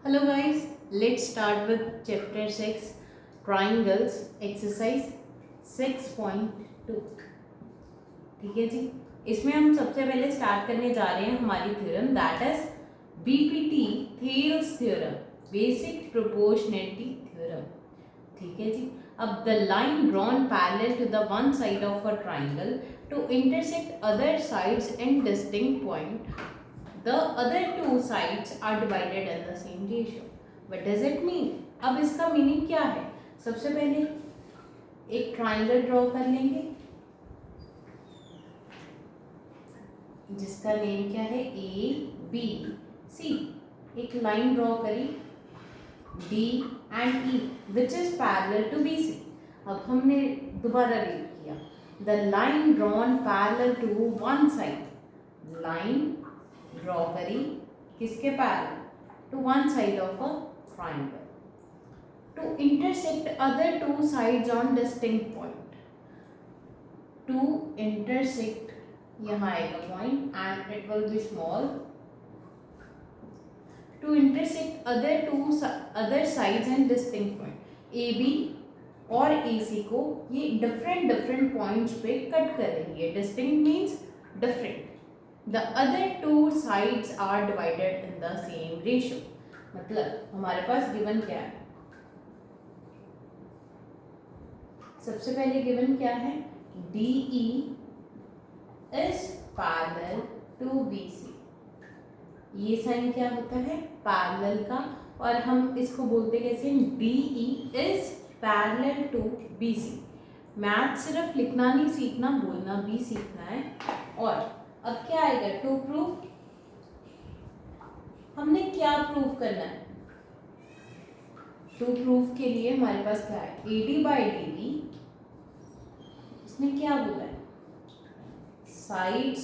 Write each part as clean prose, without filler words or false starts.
Hello guys, let's start with chapter 6 triangles exercise 6.2। ठीक है जी। इसमें हम सबसे पहले स्टार्ट करने जा रहे हैं हमारी theorem that is BPT Thales theorem, basic proportionality theorem. ठीक है जी। अब the line drawn parallel to the one side of a triangle to intersect other sides in distinct point, the other two sides are divided in the same ratio. What does it mean? अब इसका meaning क्या है? सबसे पहले एक triangle draw कर लेंगे जिसका नेम क्या है ए बी सी। एक लाइन ड्रॉ करी D and E which is parallel to B C. अब हमने दोबारा रीड किया the line drawn parallel to one side. Line draw करी किसके parallel to one side of a triangle to intersect other two sides on distinct point. To intersect यहाँ आएगा point and it will be small. To intersect other sides and distinct point. A B और A सी को ये different points पे cut कर रही है। Distinct means different. The other two sides are divided in the same ratio। मतलब हमारे पास गिवन क्या है? सबसे पहले गिवन क्या है? DE is parallel to BC। ये साइन क्या होता है? पैरेलल का। और हम इसको बोलते कैसे? DE is parallel to BC। Math सिर्फ लिखना नहीं सीखना, बोलना भी सीखना है। और अब क्या आएगा? To proof. हमने क्या प्रूफ करना है? टू प्रूफ के लिए हमारे पास क्या है? AD by DB। इसने क्या बोला है? Sides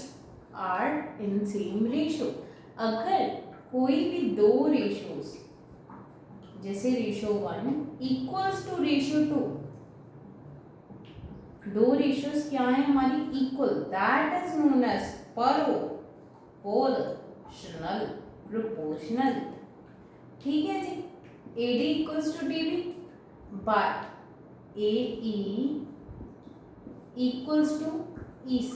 are in same ratio. अगर कोई भी दो रेशोज जैसे रेशो 1 इक्वल्स टू रेशो 2, दो रेशियोज क्या है हमारी? Equal, that is known as proportional. Proportional. ठीक है जी। AD equals to DB but AE equals to EC।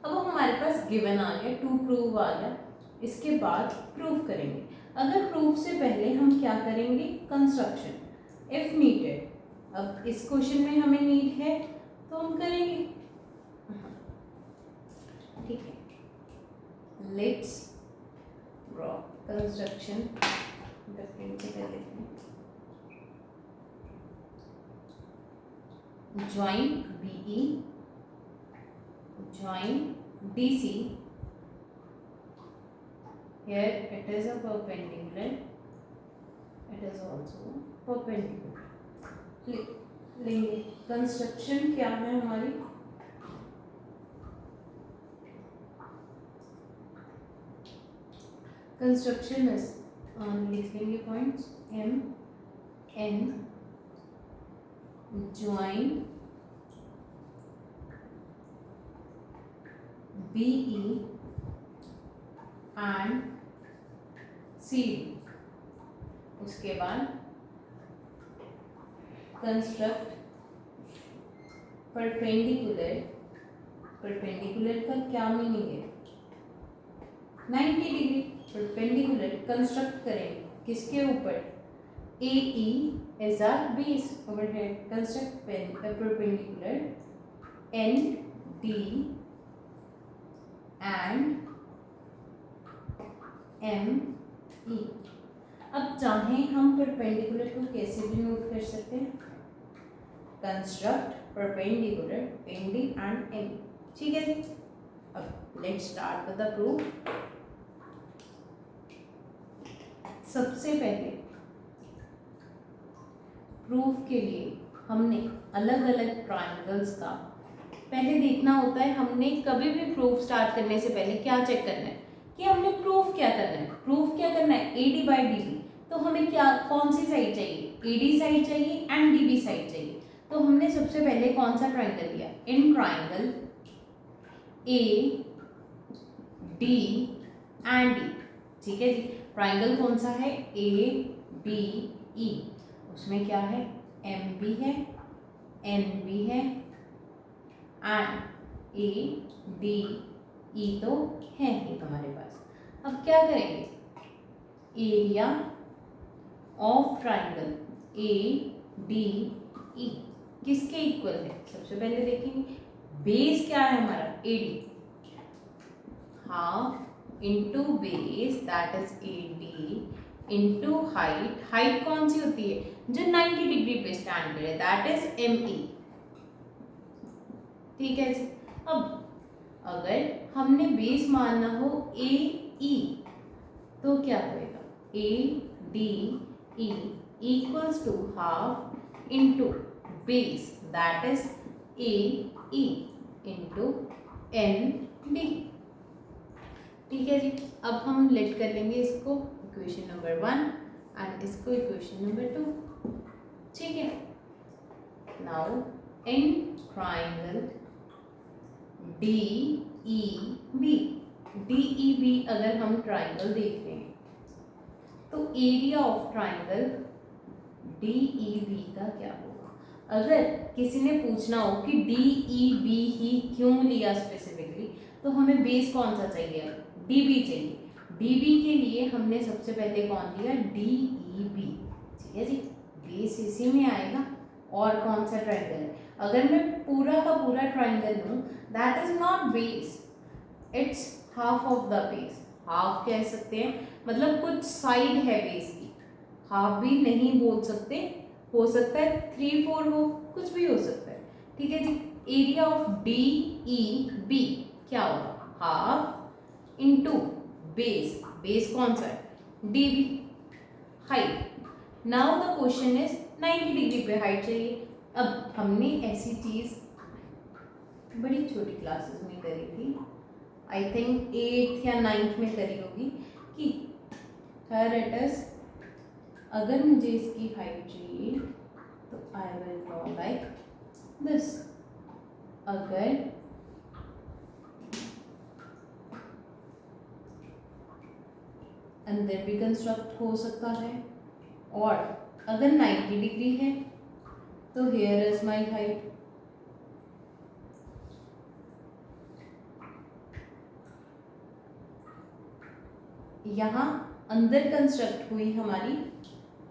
अब हमारे पास गिवन आ गया, टू प्रूव आ गया। इसके बाद प्रूफ करेंगे। अगर प्रूफ से पहले हम क्या करेंगे? Construction if needed. अब इस क्वेश्चन में हमें नीड है तो हम करेंगे। ठीक है, लेट्स ड्रॉ कंस्ट्रक्शन। डिफरेंट से कर लेते हैं। Join BE, join DC। Here it is a perpendicular, it is also perpendicular। लेंगे। कंस्ट्रक्शन क्या है हमारी? कंस्ट्रक्शन लिख लेंगे points MN join BE and CD। उसके बाद कंस्ट्रक्ट परपेंडिकुलर। परपेंडिकुलर का क्या मीनिंग है? 90 डिग्री। परपेंडिकुलर कंस्ट्रक्ट करेंगे किसके ऊपर? AE is our base over here। Construct perpendicular ND and ME। अब चाहे हम परपेंडिकुलर को कैसे भी नोट कर सकते हैं? Construct perpendicular ND and ME। ठीक है जी। अब let's start with the proof. सबसे पहले प्रूफ के लिए हमने अलग अलग ट्राइंगल्स का पहले देखना होता है। हमने कभी भी प्रूफ स्टार्ट करने से पहले क्या चेक करना है कि हमने प्रूफ क्या करना है। प्रूफ क्या करना है? AD by DB। तो हमें क्या, कौन सी साइड चाहिए? AD साइड चाहिए एंड DB साइड चाहिए। तो हमने सबसे पहले कौन सा ट्राइंगल लिया? In triangle AD and D। ठीक है जी। ट्राइंगल कौन सा है, ए डी ई, उसमें क्या है, एम भी है, एन भी है एंड ए डी ई तो है ही हमारे पास। अब क्या करेंगे, area of triangle A D E किसके इक्वल है, सबसे पहले देखेंगे बेस क्या है हमारा, A D, half into base that is A D into height, height कौन सी होती है, जो 90 डिग्री पे स्टैंड करे, दैट इज एम ई। ठीक है जी। अब अगर हमने बेस मानना हो ए ई तो क्या होएगा, A D E equals to half into base that is A E into N D. ठीक है जी। अब हम लेट कर लेंगे इसको इक्वेशन नंबर 1 एंड इसको इक्वेशन नंबर 2। ठीक है। Now in triangle D E B, D E B अगर हम ट्राइंगल देख रहे हैं तो area of triangle D E B का क्या होगा। अगर किसी ने पूछना हो कि डी ई बी ही क्यों लिया स्पेसिफिकली, तो हमें बेस कौन सा चाहिए, डी बी चाहिए। डी बी के लिए हमने सबसे पहले कौन लिया, डी ई बी। ठीक है जी, बेस इसी में आएगा। और कौन सा ट्राइंगल है, अगर मैं पूरा का पूरा ट्राइंगल लूँ that is not base, it's half of the base. Half कह सकते हैं, मतलब कुछ साइड है बेस की, हाफ भी नहीं बोल सकते, हो सकता है 3/4 हो, कुछ भी हो सकता है। ठीक है जी। Area of D E B क्या होगा, हाफ इंटू बेस, बेस कौन सा है, D B, height. Now the question is 90 degree पे हाइट चाहिए। अब हमने ऐसी चीज बड़ी छोटी क्लासेस में करी थी, आई थिंक 8th या 9th में करी होगी, कि हर एटस अगर मुझे इसकी हाइट चाहिए तो I will draw like this. अगर अंदर भी कंस्ट्रक्ट हो सकता है, और अगर 90 डिग्री है तो हियर इज माय हाइट। यहाँ अंदर कंस्ट्रक्ट हुई हमारी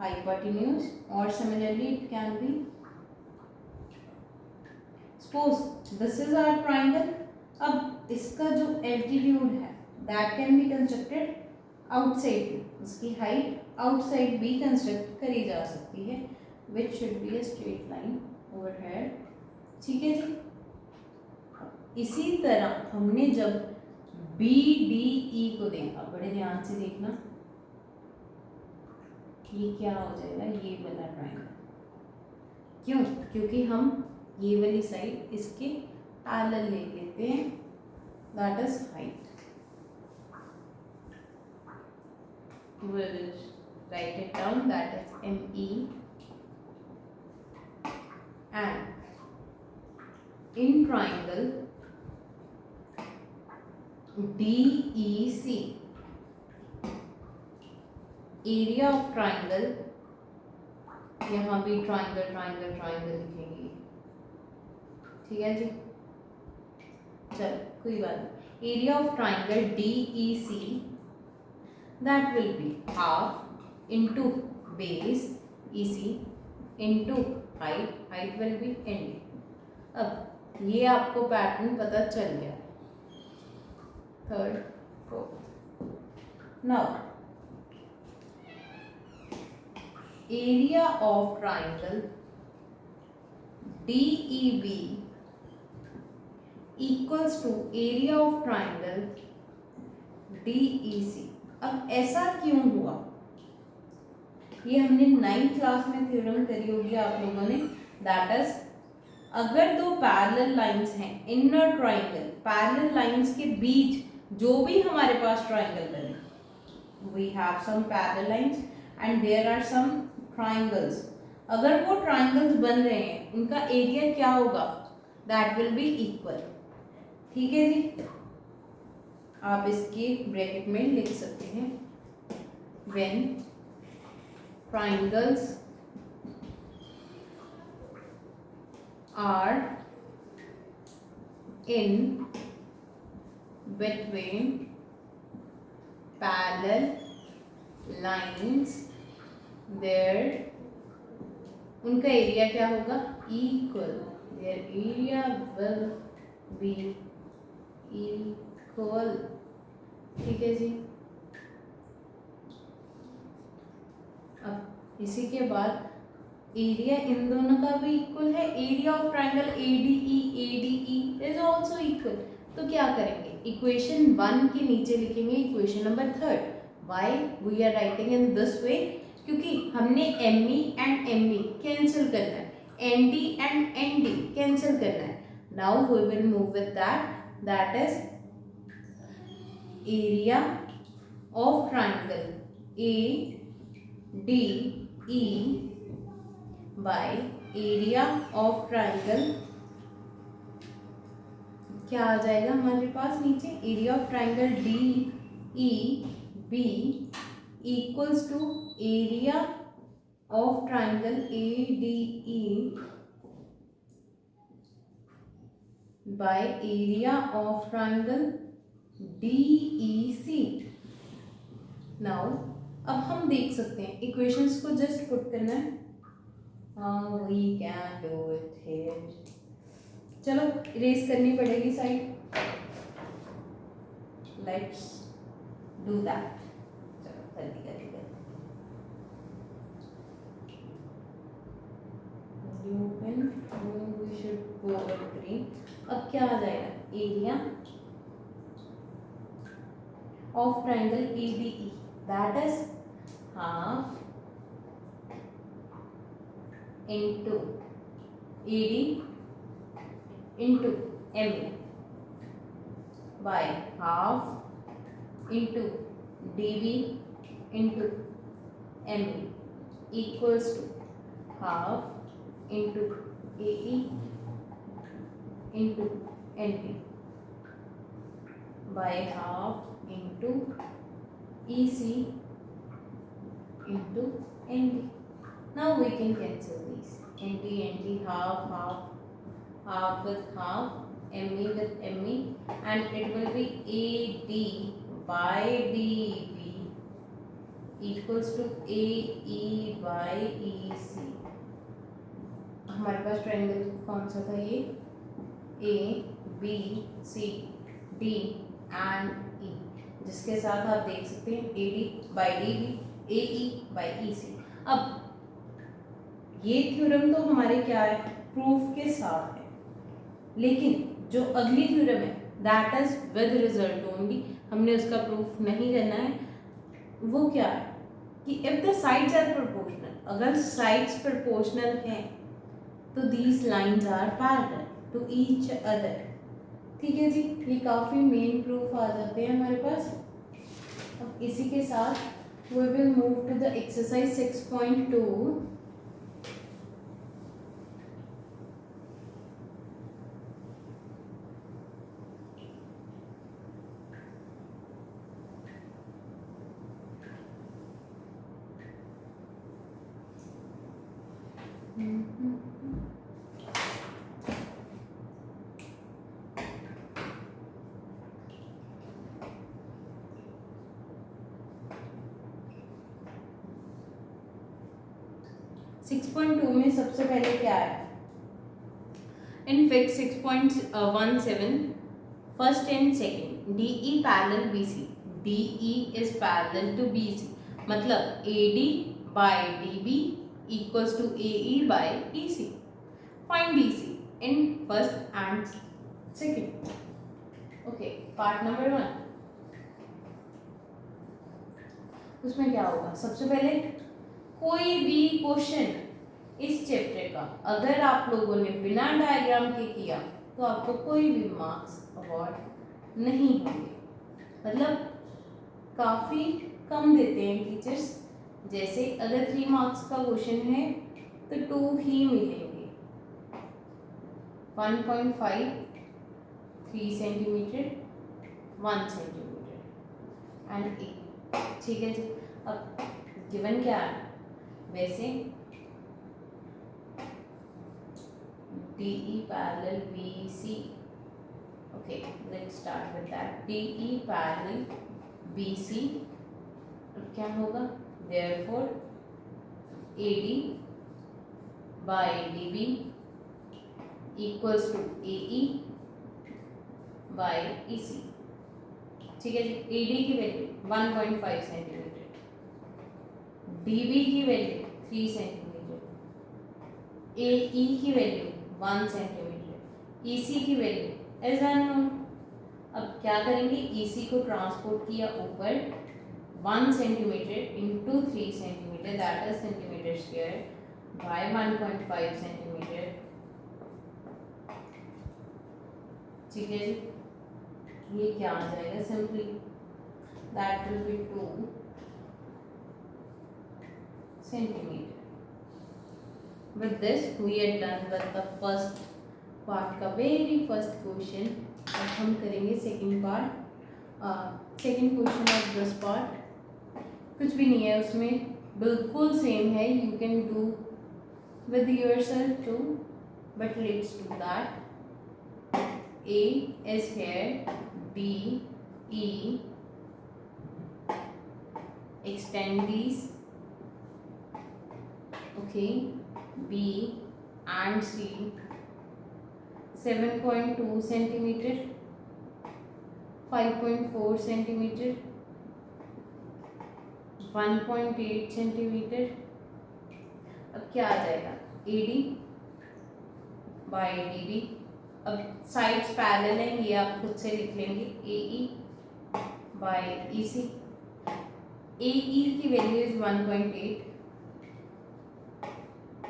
हाइपोटेन्यूज, और similarly it can be suppose this is our triangle. अब इसका जो एल्टीट्यूड है that can be constructed outside, इसकी हाइट आउटसाइड भी कंस्ट्रक्ट करी जा सकती है, which should be a straight line over here. ठीक है जी। इसी तरह हमने जब बी डी ई को देखा, बड़े ध्यान से देखना, ये क्या हो जाएगा, ये वाला ट्राइंगल। क्यों, क्योंकि हम ये वाली साइड इसके पैरेलल ले लेते हैं, that is height. We'll write it down, that is ME, and in triangle DEC, area of triangle, यहाँ भी ट्राइंगल ट्राइंगल ट्राइंगल लिखेंगे। ठीक है जी, चलो कोई बात नहीं। Area of triangle DEC that will be half into base EC into height, height will be ND। अब ये आपको पैटर्न पता चल गया। Third fourth, now area of triangle DEB equals to area of triangle DEC। अब ऐसा क्यों हुआ, ये हमने 9th क्लास में थ्योरम करी होगी आप लोगों ने, दैट इज अगर दो पैरेलल लाइंस हैं इनर ट्राइंगल, पैरेलल लाइंस के बीच जो भी हमारे पास ट्राइंगल बने, we have some parallel lines and there are some triangles. अगर वो ट्राइंगल्स बन रहे हैं, उनका एरिया क्या होगा, दैट विल बी इक्वल। ठीक है जी, आप इसके ब्रैकेट में लिख सकते हैं when triangles are in between parallel lines there उनका एरिया क्या होगा, equal, their area will be equal. ठीक है जी। अब इसी के बाद एरिया इन दोनों का भी इक्वल है, area of triangle ADE is also equal. तो क्या करेंगे, इक्वेशन 1 के नीचे लिखेंगे equation number 3। Why we are writing in this way, क्योंकि हमने ME एंड ME कैंसिल करना है, ND एंड ND कैंसिल करना है। Now we will move with that is area of triangle ADE by area of triangle, क्या आ जाएगा हमारे पास नीचे, area of triangle DEB equals to area of triangle ADE by area of triangle DEC। Now अब हम देख सकते हैं, इक्वेशंस को जस्ट पुट करना है। We can do it here. चलो इरेज करनी पड़ेगी साइड, लेट्स डू दैट। चलो जल्दी जल्दी we should go with green. अब क्या आ जाएगा, area of triangle ADE that is half into AD into ME by half into DB into ME equals to half into AE into ND by half into EC into ND. Now we can cancel these, ND, half with half, ME with ME, and it will be AD by DB equals to AE by EC। हमारे पास triangle कौन सा था, ये ABCD and E, जिसके साथ आप देख सकते हैं AD by DB, AE by EC। अब ये थ्योरम तो हमारे क्या है, प्रूफ के साथ है, लेकिन जो अगली थ्योरम है that is with result only, हमने उसका प्रूफ नहीं करना है। वो क्या है कि if the sides are proportional, अगर साइड्स प्रोपोर्शनल हैं तो these lines are parallel to each other. ठीक है जी, ये काफ़ी मेन प्रूफ आ जाते हैं हमारे पास। अब इसी के साथ we will move to the exercise 6.2। Six point two में सबसे पहले क्या है, in fix 6.17 first and second DE parallel BC, DE is parallel to BC, मतलब AD by DB equals to AE by EC। Find DC in first and second। Okay, part number 1। उसमें क्या होगा, सबसे पहले कोई भी क्वेश्चन इस chapter का अगर आप लोगों ने बिना डायग्राम के किया तो आपको कोई भी मार्क्स अवार्ड नहीं होंगे, मतलब काफ़ी कम देते हैं टीचर्स। जैसे अगर 3 मार्क्स का क्वेश्चन है तो 2 ही मिलेंगे, 1.5 3 सेंटीमीटर 1 सेंटीमीटर एंड 8। ठीक है जी। अब गिवन क्या है वैसे DE parallel BC. Okay, let's start with that. DE parallel BC. अब क्या होगा? Therefore, AD by DB equals to AE by EC. ठीक है जी. AD की वैल्यू 1.5 सेंटीमीटर, DB की वैल्यू 3 सेंटीमीटर, AE की वैल्यू 1 सेंटीमीटर, EC की वैल्यू एज अननोन. अब क्या करेंगे? EC को ट्रांसपोर्ट किया ऊपर 1 centimetre into 3 centimetre, that is centimetre square by 1.5 centimetre. ठीक है जी. ये क्या आ जाएगा? Simply that will B 2 centimetre. With this we are done with the first part का very first question. अब हम करेंगे second part. Second question of this part कुछ भी नहीं है उसमें, बिल्कुल सेम है. You can do with yourself too, but let's do that. A is here, B, E, extend these. Okay. B and C 7.2 centimetre, 5.4 centimetre, 1.8 centimetre. अब क्या आ जाएगा? AD by DB. अब साइड्स पैरेलल हैं, ये आप खुद से लिख लेंगे. AE by EC. AE की value is 1.8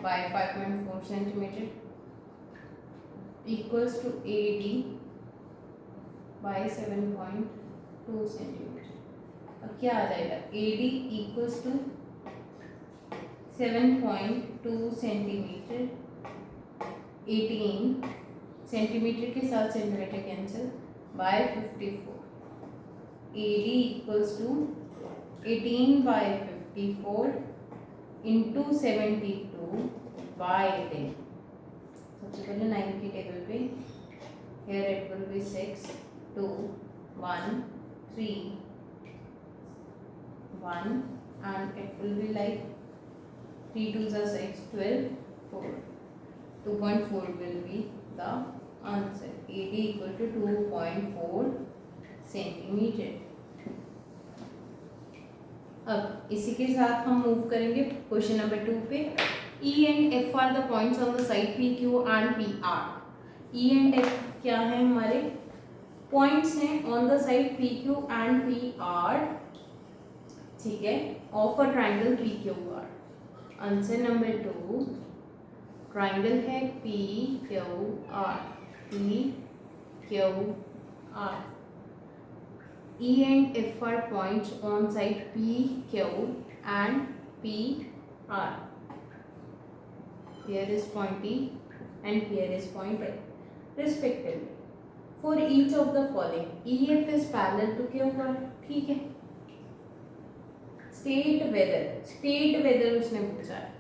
by 5.4 centimeter equals to AD by 7.2 centimeter. अब क्या आ जाएगा? AD equals to 7.2 centimeter, 18 centimetre के साथ centimetre cancel by 54. AD equals to 18 by 54 into 72 by 10. सबसे पहले 9 की टेबल पे here it will be 6 2 1 3 1 and it will be like 3 2s are 6 12 4 2.4 will be the answer. AD equal to 2.4 centimetre. अब इसी के साथ हम मूव करेंगे क्वेश्चन नंबर 2 पे. E and F are the points on the side PQ and PR. E and F क्या है? हमारे पॉइंट्स हैं on the side PQ and PR. ठीक है, of a triangle PQR. Answer number 2 triangle है PQR. PQR. E and F are points on side PQ and PR. Here is point E and here is point F, respectively. For each of the following, EF is parallel to QR. ठीक है. State whether उसने पूछा है.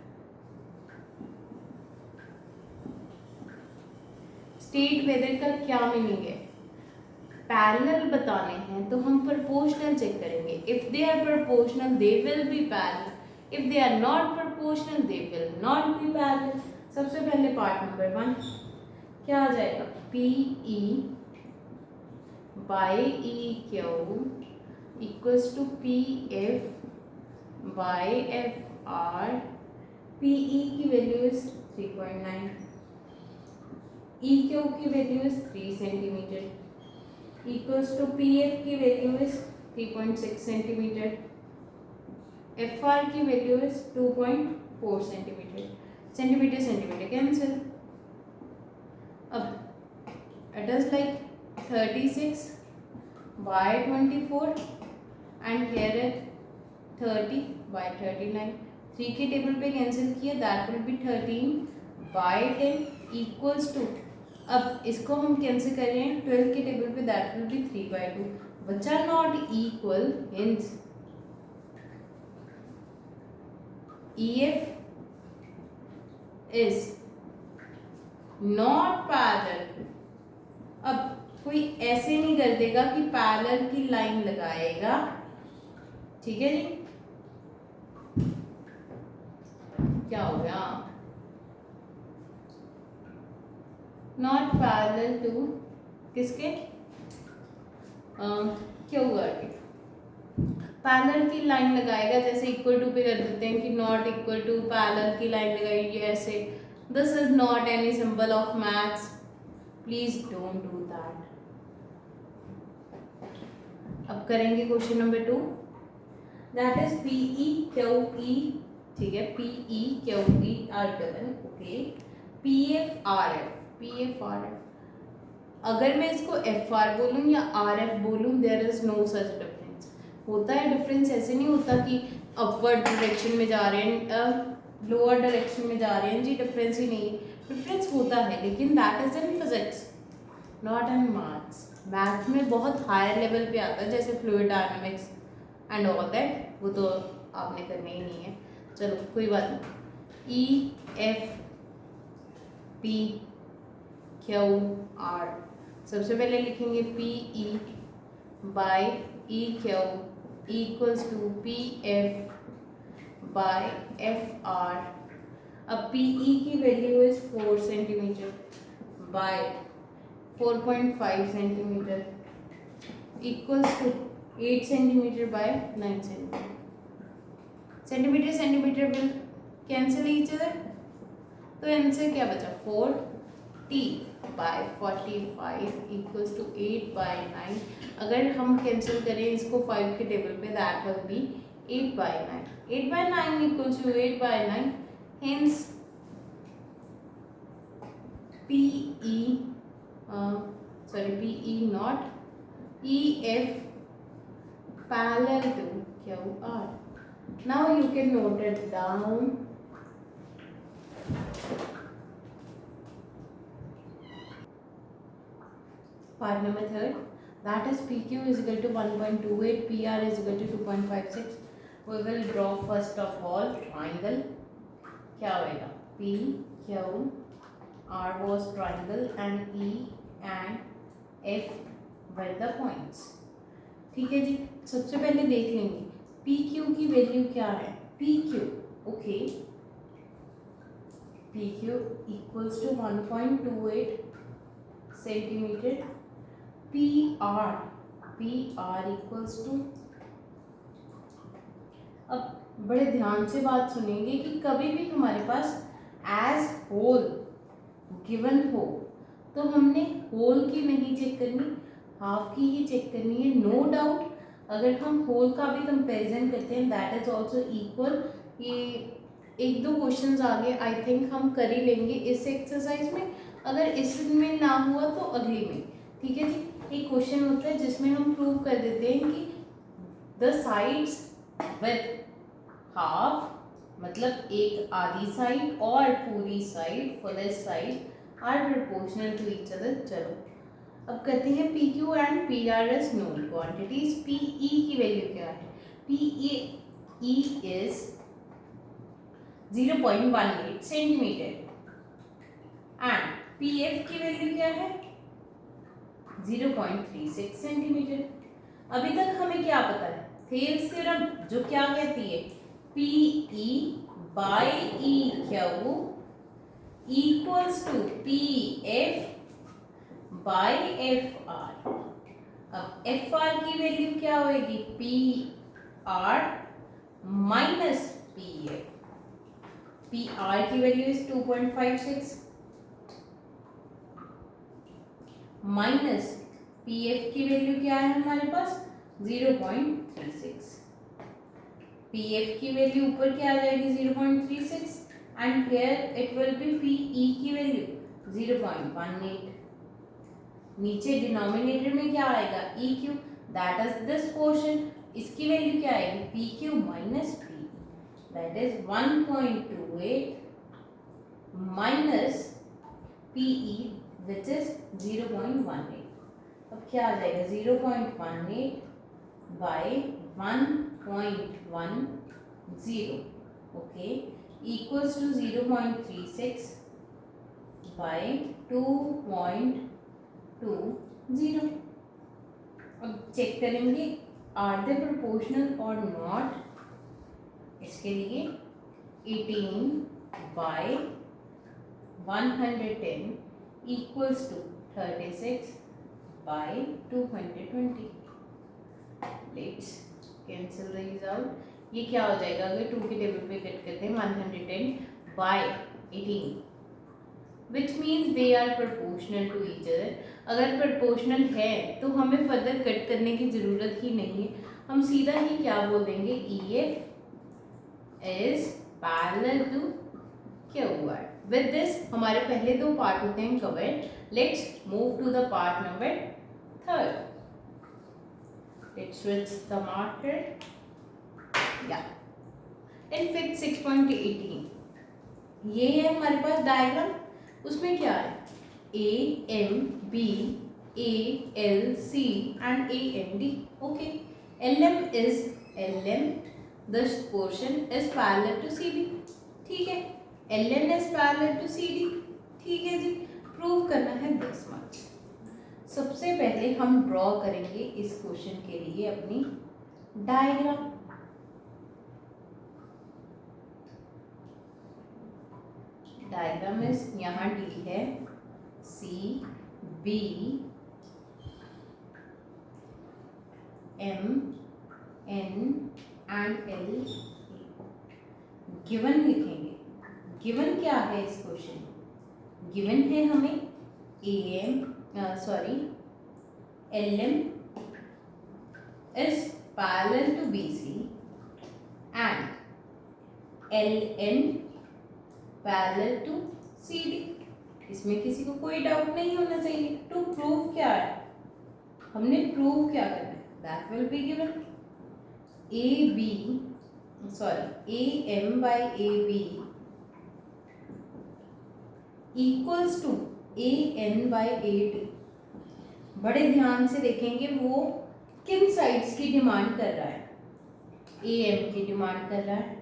State whether का क्या meaning है? Parallel बताने हैं तो हम प्रोपोर्शनल चेक करेंगे. If they are proportional they will be parallel, if they are not proportional they will not be parallel. सबसे पहले पार्ट नंबर 1 क्या आ जाएगा? PE by EQ equals to PF by FR. PE की value is 3.9, EQ की value is 3 centimetre equals to PF की value is 3.6 centimetre, FR की value is 2.4 centimetre. Centimetre cancel. अब it is like 36 by 24 and here is 30 by 39. 3 के table पे cancel किया, that will be 13 by 10 equals to. अब इसको हम cancel कर रहे हैं 12 के टेबल पे, दैट विल बी 3/2. बचा not equal, hints EF is not parallel। अब कोई ऐसे नहीं कर देगा कि पैरेलल की लाइन लगाएगा, ठीक है जी। क्या हो गया, नॉट पैरेलल टू किसके, क्या हुआ, पैरेलल की लाइन लगाएगा, जैसे इक्वल टू पे कर देते हैं कि नॉट इक्वल टू पैरेलल की लाइन लगाइए ऐसे। This is not any symbol of maths, please don't do that. अब करेंगे question number 2, that is PE QE, ठीक है, PE QE are given, okay. PF RF, अगर मैं इसको FR बोलूँ या RF बोलूँ, there is no such difference. होता है डिफरेंस, ऐसे नहीं होता कि अपवर्ड डायरेक्शन में जा रहे हैं, लोअर डायरेक्शन में जा रहे हैं जी, डिफरेंस ही नहीं है। डिफरेंस होता है, लेकिन that is in physics, not in maths. Math में बहुत हायर लेवल पे आता है, जैसे fluid dynamics and all that, वो तो आपने करने ही नहीं है। चलो कोई बात नहीं। EF P Q R, सबसे पहले लिखेंगे PE bye EQ equals to PF by FR। अब PE की value is 4 centimetre by 4.5 centimetre equals to 8 centimetre by 9 centimetre. Centimetre will cancel each other, तो इनसे क्या बचा, 4T bye 45 equals to 8 by 9। अगर हम कैंसिल करें इसको 5 के टेबल पे, that will be 8 by 9। 8 by 9 equals to 8 by 9, hence PE not EF parallel to QR. Now you can note it down. Part number 3, that is PQ is equal to 1.28, PR is equal to 2.56. We will draw first of all triangle. क्या होगा, PQ R was triangle and E and F were the points, ठीक है जी। सबसे पहले देख लेंगे PQ की वैल्यू क्या है। PQ, okay, PQ equals to 1.28 centimetre. PR equals to, अब बड़े ध्यान से बात सुनेंगे कि कभी भी हमारे पास एज होल गिवन हो तो हमने होल की नहीं चेक करनी, हाफ की ही चेक करनी है। नो डाउट अगर हम होल का भी कंपैरिजन करते हैं, दैट इज ऑल्सो इक्वल। ये 1-2 क्वेश्चंस आगे आई थिंक हम कर ही लेंगे इस एक्सरसाइज में, अगर इसमें ना हुआ तो अगली में, ठीक है जी। एक क्वेश्चन होता है जिसमें हम प्रूव कर देते हैं कि द साइड्स विद हाफ, मतलब एक आधी साइड और पूरी side, fullest side are proportional to each other. चलो अब करते हैं PQ and PR is known quantities. PE की वैल्यू क्या है, PE is 0.18 centimetre and PF की वैल्यू क्या है, 0.36 सेंटीमीटर। अभी तक हमें क्या पता है, थेल्स थ्योरम जो क्या कहती है, PE bye EQ equals to PF by FR। अब FR की वैल्यू क्या होगी, PR माइनस PF। PR की वैल्यू इज 2.56 माइनस PF की वैल्यू क्या है हमारे पास, 0.36। PF की वैल्यू ऊपर क्या आ जाएगी, 0.36 and here it will be PE की वैल्यू 0.18। नीचे डिनोमिनेटर में क्या आएगा, EQ, that is this portion, इसकी वैल्यू क्या आएगी, PQ minus PE, that is 1.28 minus PE which is 0.18। अब क्या आ जाएगा, 0.18 by 1.10 okay, equals to 0.36 by 2.20। अब चेक करेंगे आर दे प्रोपोर्शनल और नॉट। इसके लिए 18 by 110 equals to 36 by 220। Let's cancel this out. ये क्या हो जाएगा अगर 2 के टेबल पे कट करते हैं 110 by 18, which means they are proportional to each other. अगर प्रोपोर्शनल है तो हमें फर्दर कट करने की ज़रूरत ही नहीं है, हम सीधा ही क्या बोल देंगे, E F is parallel to Q R. With this हमारे पहले दो पार्ट होते हैं covered. Let's move to the part number 3rd। Let's switch the marker या इन फिगर 6.18 ये है हमारे पास डायग्राम। उसमें क्या है, A M B A L C and A M D. Okay, L M this portion is parallel to C D. ठीक है, L M is parallel to C D. ठीक है जी, प्रूव करना है दिस मच। सबसे पहले हम ड्रॉ करेंगे इस क्वेश्चन के लिए अपनी डायग्राम। डायग्राम में यहाँ डी है, C B M N and L. Given लिखेंगे। गिवन क्या है इस क्वेश्चन में, गिवन है हमें L M is parallel to B C and L N parallel to C D. इसमें किसी को कोई डाउट नहीं होना चाहिए। टू प्रूव क्या है, हमने प्रूव क्या करना है, that will be given A M by A B equals to A N by A D. बड़े ध्यान से देखेंगे वो किन साइड्स की डिमांड कर रहा है, ए एम की डिमांड कर रहा है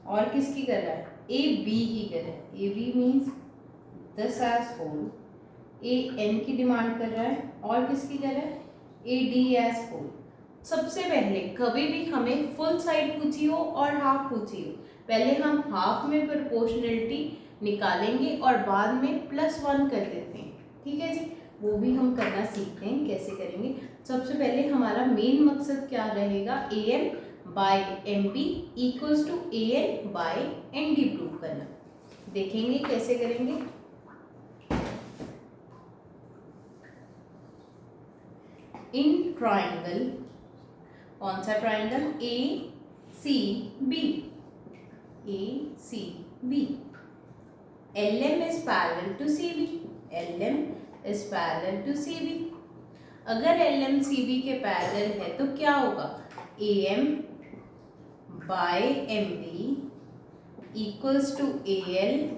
और किसकी कर रहा है, ए बी की कर रहा है। A B means this edge whole. A N की डिमांड कर रहा है और किसकी कर रहा है, ए डी एज होल। सबसे पहले कभी भी हमें फुल साइड पूछी हो और हाफ पूछी हो, पहले हम हाफ में प्रोपोर्शनलिटी निकालेंगे और बाद में +1 कर देते हैं। ठीक है जी, वो भी हम करना सीखते हैं कैसे करेंगे। सबसे पहले हमारा मेन मकसद क्या रहेगा, A M by M B equals to A N by N D prove करना। देखेंगे कैसे करेंगे। इन ट्राइंगल, कौन सा triangle, A C B, A C B, L M is parallel to C B, L M is parallel to C B. अगर L M C B के पैरेलल है तो क्या होगा, A M by M B equals to A L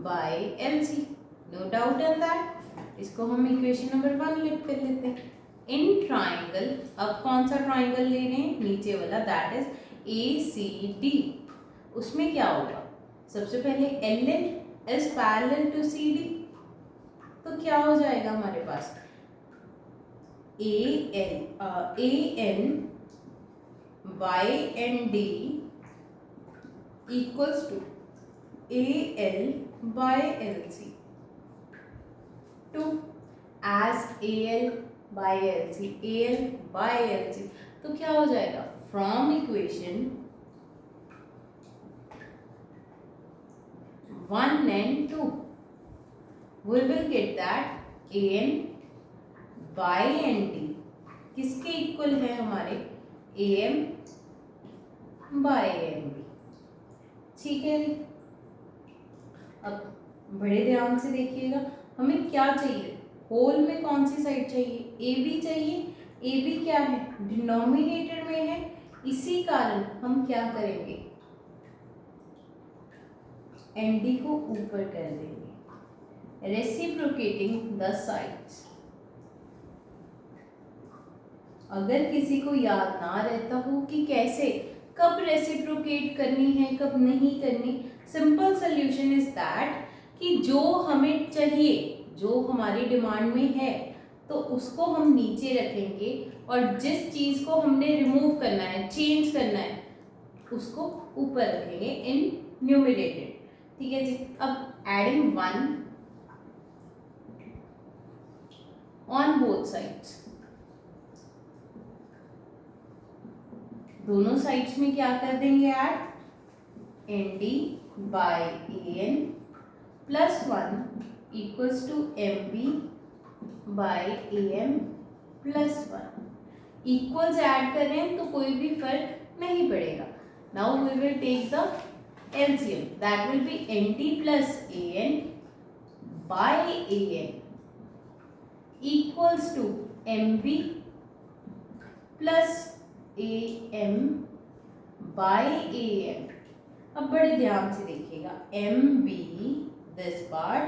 by L C. No doubt in that. इसको हम equation number 1 लिख कर लेते हैं। इन ट्राइंगल, अब कौन सा ट्राइंगल ले रहे हैं, नीचे वाला, that is A C D. उसमें क्या होगा, सबसे पहले L N is parallel to C D, तो क्या हो जाएगा हमारे पास, A N by N D equals to A L by L C. To edge A L by L C, A L by L C, तो क्या हो जाएगा, from equation 1 and 2 we will get that a n by n d किसके equal है हमारे, a m by n b। ठीक है, अब बड़े ध्यान से देखिएगा, हमें क्या चाहिए, होल में कौन सी साइड चाहिए, ए बी चाहिए। ए बी क्या है, डिनोमिनेटर में है, इसी कारण हम क्या करेंगे, एन डी को ऊपर कर देंगे, रेसिप्रोकेटिंग द साइड्स। अगर किसी को याद ना रहता हो कि कैसे, कब रेसिप्रोकेट करनी है कब नहीं करनी। सिंपल सोल्यूशन इज दैट कि जो हमें चाहिए, जो हमारी डिमांड में है, तो उसको हम नीचे रखेंगे और जिस चीज को हमने रिमूव करना है, चेंज करना है, उसको ऊपर रखेंगे इन न्यूमरेटर। ठीक है जी। अब एडिंग 1 ऑन बोथ साइड्स, दोनों साइड्स में क्या कर देंगे add, ND by AN plus 1 equals to MB by AM plus 1। इक्वल्स ऐड कर रहे हैं तो कोई भी फर्क नहीं पड़ेगा। Now we will take the LCM, that will be ND plus AN by AN equals to MB plus AM by AM। अब बड़े ध्यान से देखिएगा, MB this part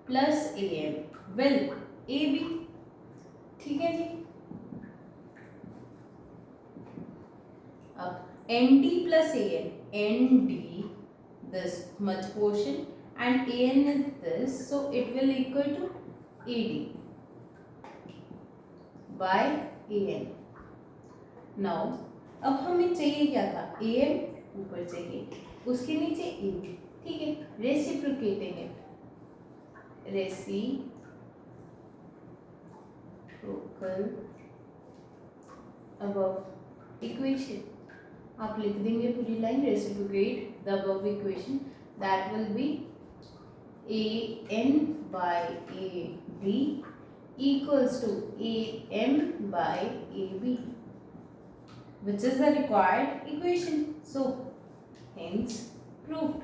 plus AM will AB। ठीक है जी। अब ND plus AN, ND this much portion and AN is this, so it will equal to AD by AN। Now अब हमें चाहिए क्या था, AM ऊपर चाहिए, उसके नीचे AB। ठीक है, रेसिप्रोकेटिंग है, रेसिप्रोकल अबव इक्वेशन। आप लिख देंगे पूरी line, reciprocate the above equation, that will B AN by AD equals to AM by AB, which is the required equation. So hence proved।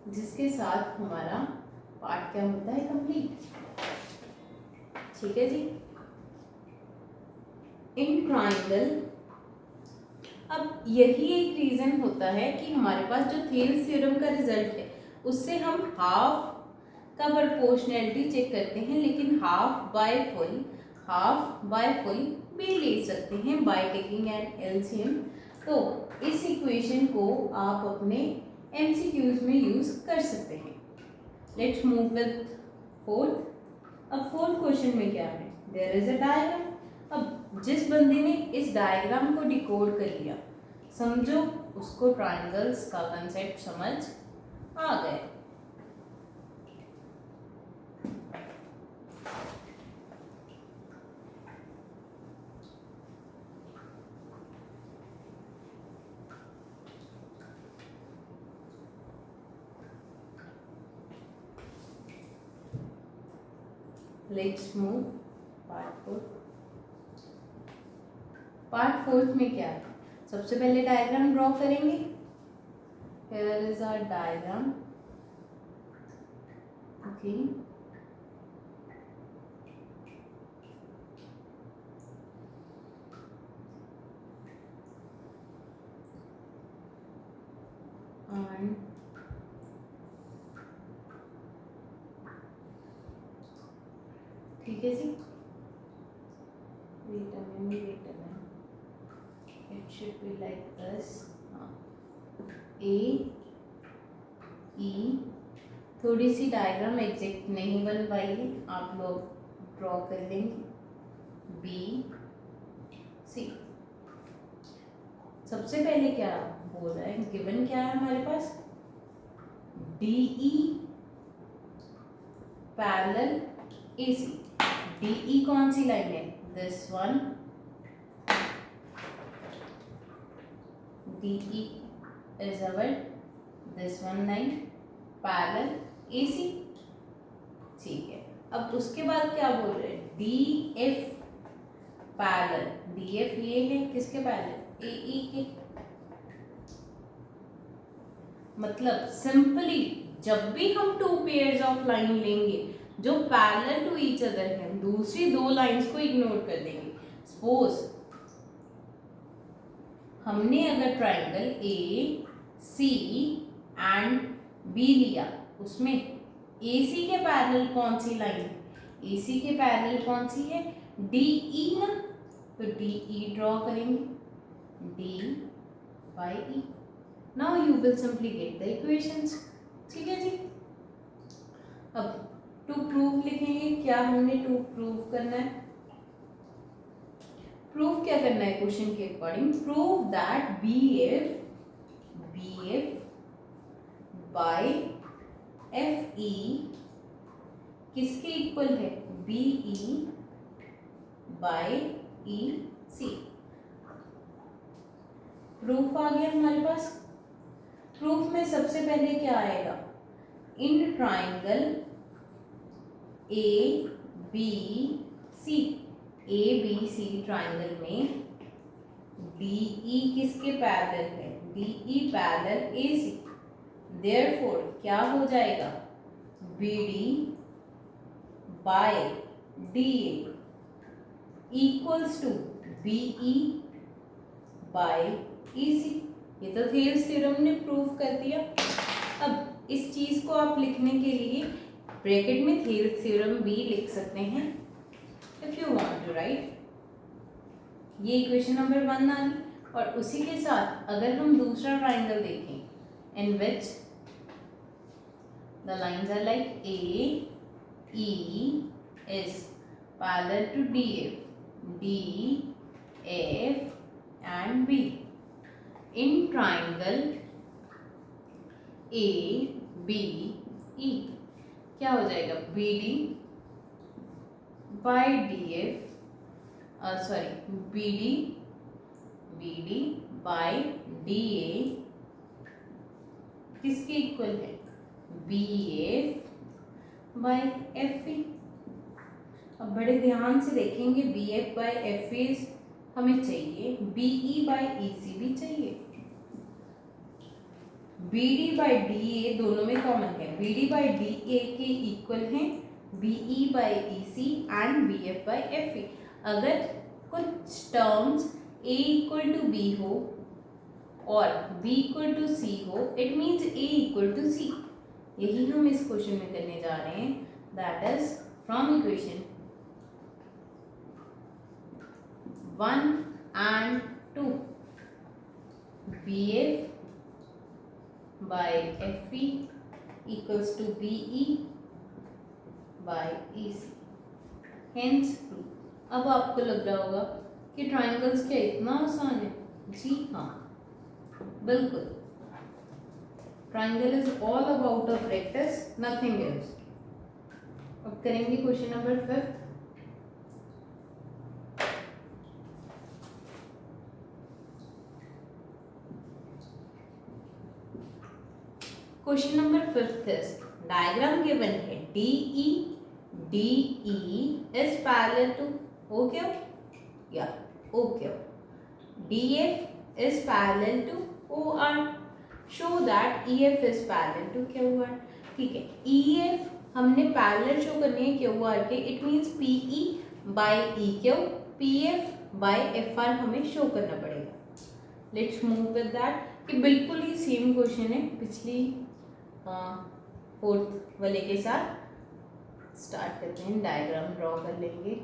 जिसके साथ हमारा पार्ट क्या होता है, कंप्लीट। ठीक है जी। इन ट्राइंगल, अब यही एक रीजन होता है कि हमारे पास जो थेल्स थ्योरम का रिजल्ट है उससे हम हाफ का प्रोपोर्शनैलिटी चेक करते हैं, लेकिन हाफ बाय फुल भी ले सकते हैं बाय टेकिंग एन एलसीएम। तो इस इक्वेशन को आप अपने एमसीक्यूज में यूज कर सकते हैं। Let's move with fourth. अब फोर्थ क्वेश्चन में क्या है, देयर इज अ डायग्राम। अब जिस बंदे ने इस डायग्राम को डिकोड कर लिया, समझो उसको ट्रायंगल्स का कंसेप्ट समझ आ गया। Let's move part fourth. Part fourth में क्या है, सबसे पहले डायग्राम ड्रॉ करेंगे। Here is our diagram. Okay, and ठीक है जी। Wait a minute, it should be like this. A E, थोड़ी सी डायग्राम एग्जैक्ट नहीं बन पाई है, आप लोग ड्रॉ कर लेंगे। बी सी, सबसे पहले क्या बोल रहा है, गिवन क्या है हमारे पास, DE पैरेलल AC। DE कौन सी लाइन है, this one. DE is our this one line parallel AC। ठीक है, अब उसके बाद क्या बोल रहे हैं, DF पैरेलल। DF ये है किसके पैरेलल, AE के। मतलब सिंपली जब भी हम टू पेयर्स ऑफ लाइन लेंगे जो पैरेलल टू ईच अदर है, दूसरी दो लाइंस को इग्नोर कर देंगे। सपोज हमने अगर ट्राइंगल AC एंड B लिया, उसमें AC के पैरेलल कौन सी लाइन है, AC के पैरेलल कौन सी है, DE ना, तो DE ड्रॉ करेंगे। D by E. Now you will simply get the equations. ठीक है जी. अब टू प्रूव लिखेंगे. क्या हमने टू प्रूव करना है? प्रूव क्या करना है क्वेश्चन के according? Prove that B F by F E किसके इक्वल है? B E by E C. Proof आ गया हमारे पास. प्रूफ में सबसे पहले क्या आएगा? In triangle A B C. A B C triangle में डी ई किसके पैरेलल है? D E parallel A C. Therefore क्या हो जाएगा? B D by D A equals to B E by E C. ये तो थेल्स थ्योरम ने prove कर दिया. अब इस चीज को आप लिखने के लिए ब्रैकेट में थेल्स थ्योरम भी लिख सकते हैं if you want to write. ये इक्वेशन नंबर 1 आ गई. और उसी के साथ अगर हम दूसरा ट्राइंगल देखें in which the lines are like A E is parallel to D F and B. In triangle A B E क्या हो जाएगा? B D by D F B D by D A किसके equal है? B F by F E. अब बड़े ध्यान से देखेंगे. B F by F E हमें चाहिए. B E by E C भी चाहिए. B D by D A दोनों में कॉमन है. B D by D A के इक्वल है B E by E C and B F by F E. अगर कुछ terms A equal to B हो और बी इक्वल टू सी हो it means A equal to C. यही हम इस क्वेश्चन में करने जा रहे हैं. That is from equation 1 and 2 B F by FE equals to BE by EC. Hence proof. अब आपको लग रहा होगा कि ट्राइंगल्स क्या इतना आसान है? जी हाँ, बिल्कुल. Triangle is all about a practice, nothing else. अब करेंगे question number 5. Question number 5 is diagram given है DE is parallel to O Q या O Q. DF is parallel to OR. Show that EF is parallel to QR. ठीक है. EF हमने parallel show करनी है QR के. It means PE by EQ PF by FR हमें show करना पड़ेगा. Let's move with that. कि बिल्कुल ही सेम क्वेश्चन है पिछली 4th वाले के साथ. स्टार्ट करते हैं. डायग्राम ड्रॉ कर लेंगे.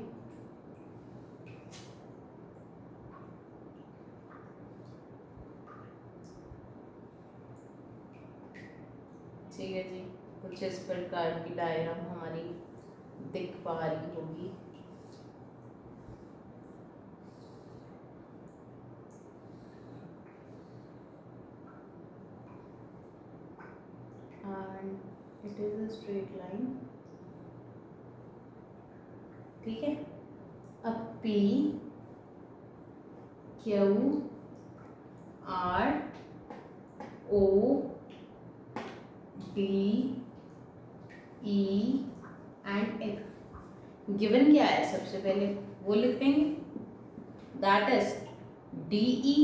ठीक है जी. कुछ इस प्रकार की डायग्राम हमारी दिख पा रही होगी. and it is a straight line. ठीक है. अब P Q R O D E and F given क्या है सबसे पहले वो लिख देंगे. That is DE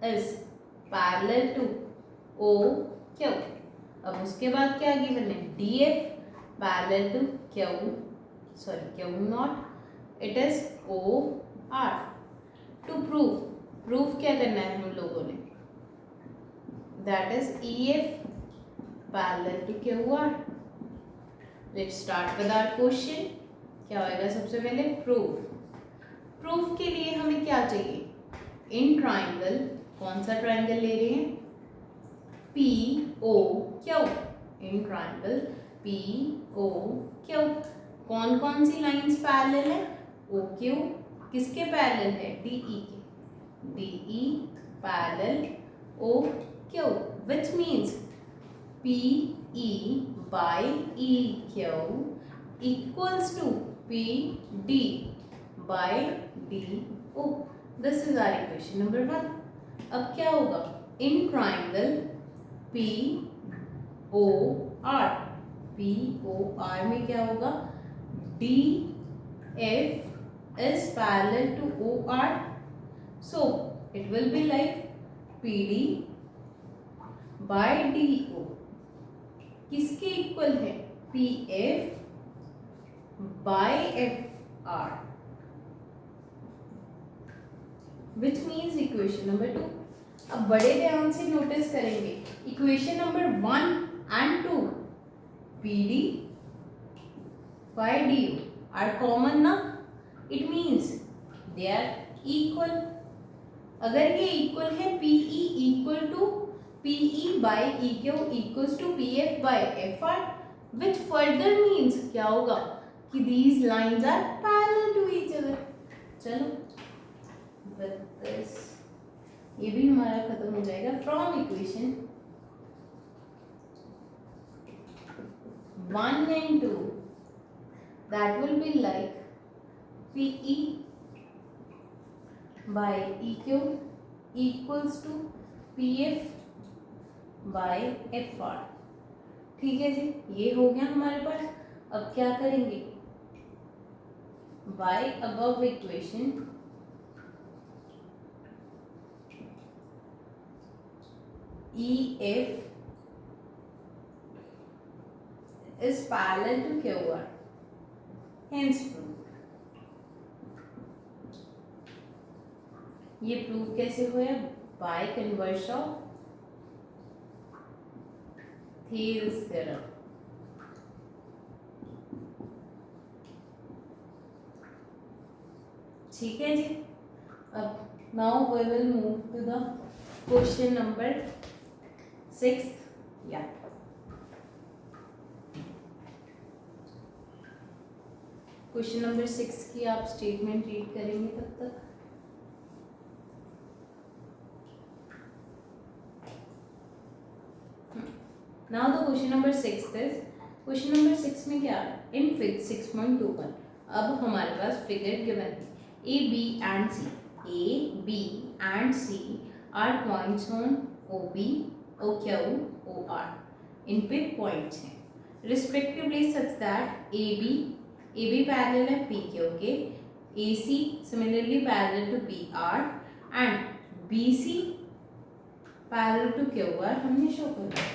is parallel to OQ. अब उसके बाद क्या गिवन है? DF parallel to Q not it is OR. To proof क्या करना है हम लोगों ने? That is EF parallel to QR. Let's start with our question. क्या होएगा सबसे पहले? प्रूफ के लिए हमें क्या चाहिए, इन ट्राइंगल, कौन सा ट्राइंगल ले रहे हैं, P O Q, in triangle P O Q कौन कौन सी लाइंस पैरेलल है, ओ क्यू किसके पैरेलल है, डी ई के, D E parallel O Q, which means P E by E Q equals to P D by D O. This is our equation number 1। अब क्या होगा, in triangle P O R, P O R में क्या होगा, D F is parallel two O R, so it will be like P D by D O किसके equal है, P F by F R, which means equation number 2। अब बड़े ध्यान से notice करेंगे, equation number 1 and 2 P D by D O R common ना, it means they are equal. अगर ये इक्वल है, P E equal to P E by E Q equals to P F by F R, which further means क्या होगा कि these lines are parallel to each other. चलो with this ये भी हमारा खत्म हो जाएगा। From equation 1 and 2 that will be like PE by EQ equals to PF by FR। ठीक है जी, ये हो गया हमारे पास। अब क्या करेंगे, by above equation EF is parallel to QR, hence proof। ये प्रूफ कैसे हुआ, by converse of Thales theorem. ठीक है जी। अब now we will move to the question number 6। या क्वेश्चन नंबर 6 की आप स्टेटमेंट रीड करेंगे तब तक। Now the question number 6 is, question number 6 में क्या है, इन फिगर 6.21 अब हमारे पास फिगर गिवन है, A B and C, A B and C are points on O B O Q O R, इन पे पॉइंट्स हैं respectively such that A B parallel है पी क्यू के, A C similarly parallel to B R and B C parallel to Q R हमने show किया।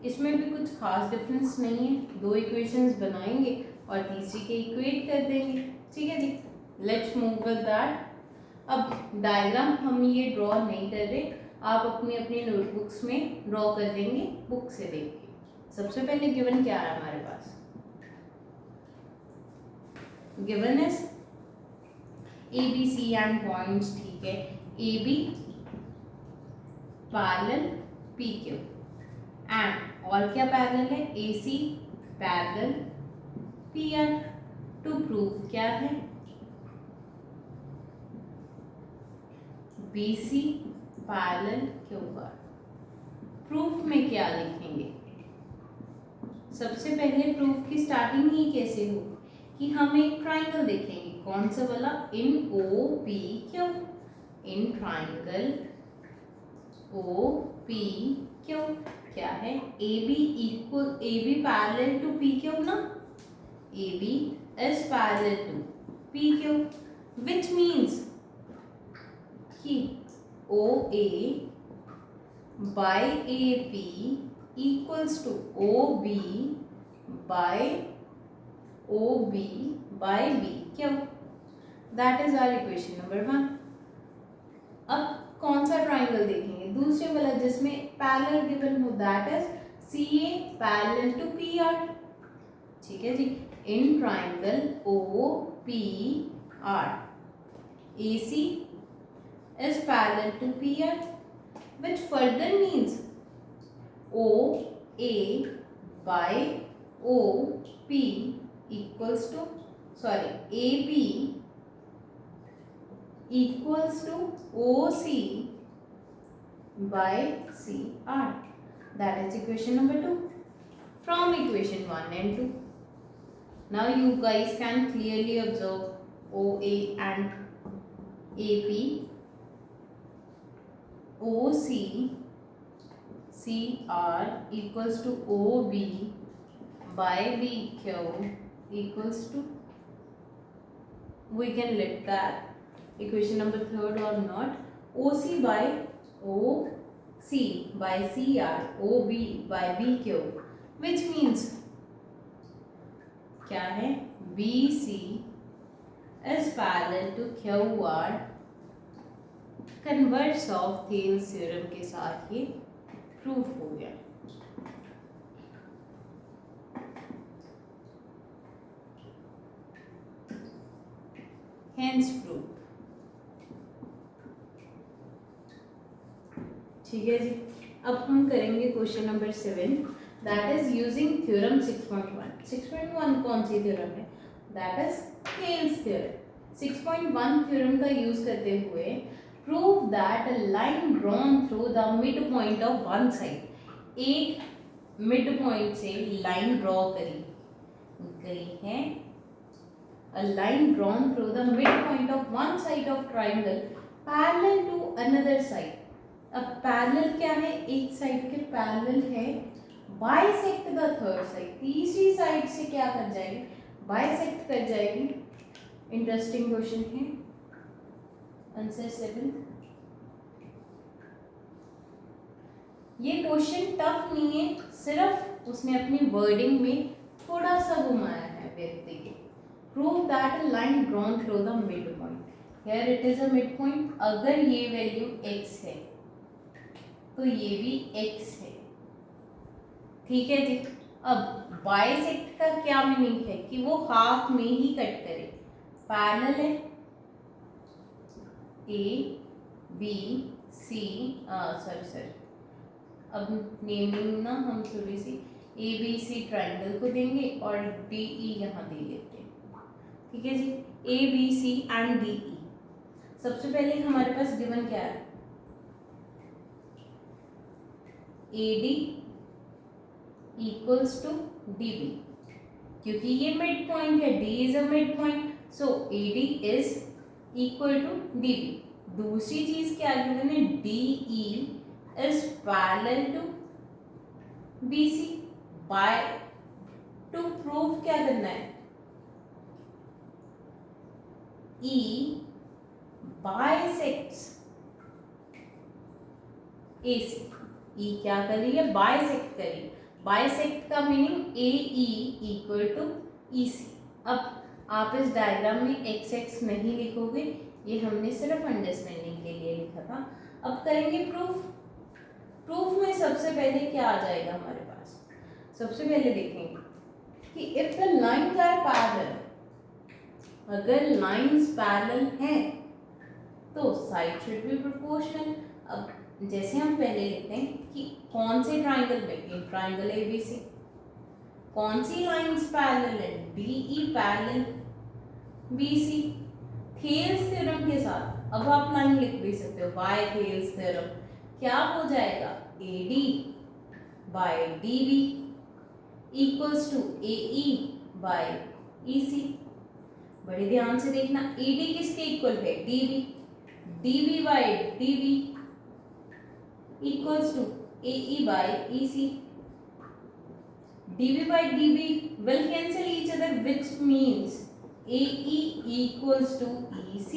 इसमें भी कुछ खास डिफरेंस नहीं है, दो इक्वेशंस बनाएंगे और तीसरी के इक्वेट कर देंगे। ठीक है जी, लेट्स मूव विद दैट। अब डायग्राम हम ये ड्रॉ नहीं कर रहे, आप अपनी अपनी नोटबुक्स में ड्रॉ कर लेंगे बुक से देख के। सबसे पहले गिवन क्या है हमारे पास, given is A B C and points. ठीक है, A B parallel P Q and और क्या पैरेलल है, A C parallel P R. To prove क्या है, B C parallel Q R. Proof में क्या लिखेंगे, सबसे पहले प्रूफ की स्टार्टिंग ही कैसे हो कि हम एक ट्राइंगल देखेंगे, कौन सा वाला, in O P Q, in triangle O P Q क्या है, A B equal, A B parallel to P Q ना, A B is parallel to P Q, which means कि O A by A P equals to OB by OB by B क्यों, that is our equation number 1। अब कौन सा triangle देखेंगे, दूसरे वाला जिसमें पैरेलल गिवन हो, that is CA parallel to PR। ठीक है जी, in triangle OPR, AC is parallel to PR, which further means OA by OP equals to, AB equals to OC by CR. That is equation number 2 from equation 1 and 2. Now you guys can clearly observe OA and AP, OC, CR equals to OB by BQ equals to, we can let that equation number 3 or not, OC by OC by CR, OB by BQ, which means क्या है, BC is parallel to QR, converse of Thales theorem के साथ ये proof हो गया. Hence proof. ठीक है जी. अब हम करेंगे question number 7, that is using theorem 6.1. 6.1 कौन सी थ्योरम है? That is Thales theorem. 6.1 theorem का यूज करते हुए prove that a line drawn through the mid point of one side. एक मिड पॉइंट से लाइन ड्रॉ करी गई है. A line drawn through the midpoint of one side of triangle parallel to another side. अब parallel क्या है? एक side के पैरेलल है. बाइसेक्ट द थर्ड साइड, तीसरी साइड से क्या कर जाएगी? बाइसेक्ट कर जाएगी. इंटरेस्टिंग क्वेश्चन है. आंसर 7. ये क्वेश्चन टफ नहीं है, सिर्फ उसने अपनी वर्डिंग में थोड़ा सा घुमाया है व्यक्ति के. Prove that a line drawn through the midpoint. Here it is a midpoint. अगर ये वैल्यू x है तो ये भी x है. ठीक है जी. अब बाइसेक्ट का क्या मीनिंग है कि वो हाफ में ही कट करे. पैरेलल है A B C, सॉरी अब नेमिंग ना हम थोड़ी सी ABC ट्राइंगल को देंगे और DE यहाँ दे लेते हैं. ठीक है जी. ABC and DE. सबसे पहले हमारे पास गिवन क्या है? AD equals to DB. क्योंकि ये मिड पॉइंट है, D is a mid point, so AD is equal to DB. दूसरी चीज क्या गिवन है? DE is parallel to BC. By to prove क्या करना है? E bisects AC. E क्या कर रही है? बाइसेक्ट कर रही है. बाइसेक्ट का meaning AE equal to EC. अब आप इस डायग्राम में XX नहीं लिखोगे, ये हमने सिर्फ अंडरस्टैंडिंग के लिए लिखा था. अब करेंगे प्रूफ. प्रूफ में सबसे पहले क्या आ जाएगा हमारे पास? सबसे पहले देखेंगे कि if the lines are parallel, अगर लाइंस पैरेलल हैं तो साइड शुड बी प्रोपोर्शनल. अब जैसे हम पहले लिखते हैं कि कौन से ट्राइंगल में? Triangle ABC. कौन सी लाइंस पैरेलल है? DE parallel BC. Thales theorem के साथ अब आप लाइन लिख भी सकते हो. बाय थेल्स थ्योरम क्या हो जाएगा? AD by DB equals to AE by EC. बड़े ध्यान से देखना. AD किसके इक्वल है? DB. DB by DB equals to AE by EC. DB by DB will cancel each other, which means AE equals to EC.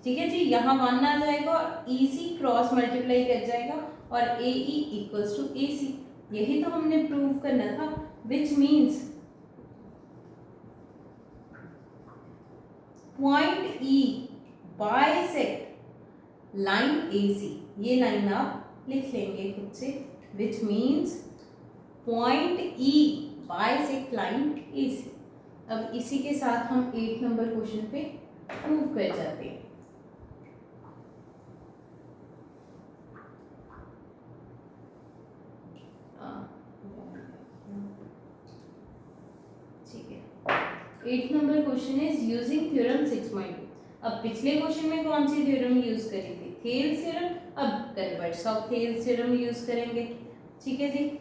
ठीक है जी. यहाँ 1 आ जाएगा और EC क्रॉस मल्टीप्लाई कर जाएगा और AE equals to AC. यही तो हमने प्रूव करना था. which means point E bisect line AC. ये लाइन आप लिख लेंगे खुद से. which means point E bisect line AC. अब इसी के साथ हम 8 नंबर क्वेश्चन पे मूव कर जाते हैं। ठीक है, 8 number question is using theorem 6.2। अब पिछले क्वेश्चन में कौन सी थ्योरम यूज करी थी? Thales theorem. अब converse of Thales theorem use करेंगे। ठीक है जी,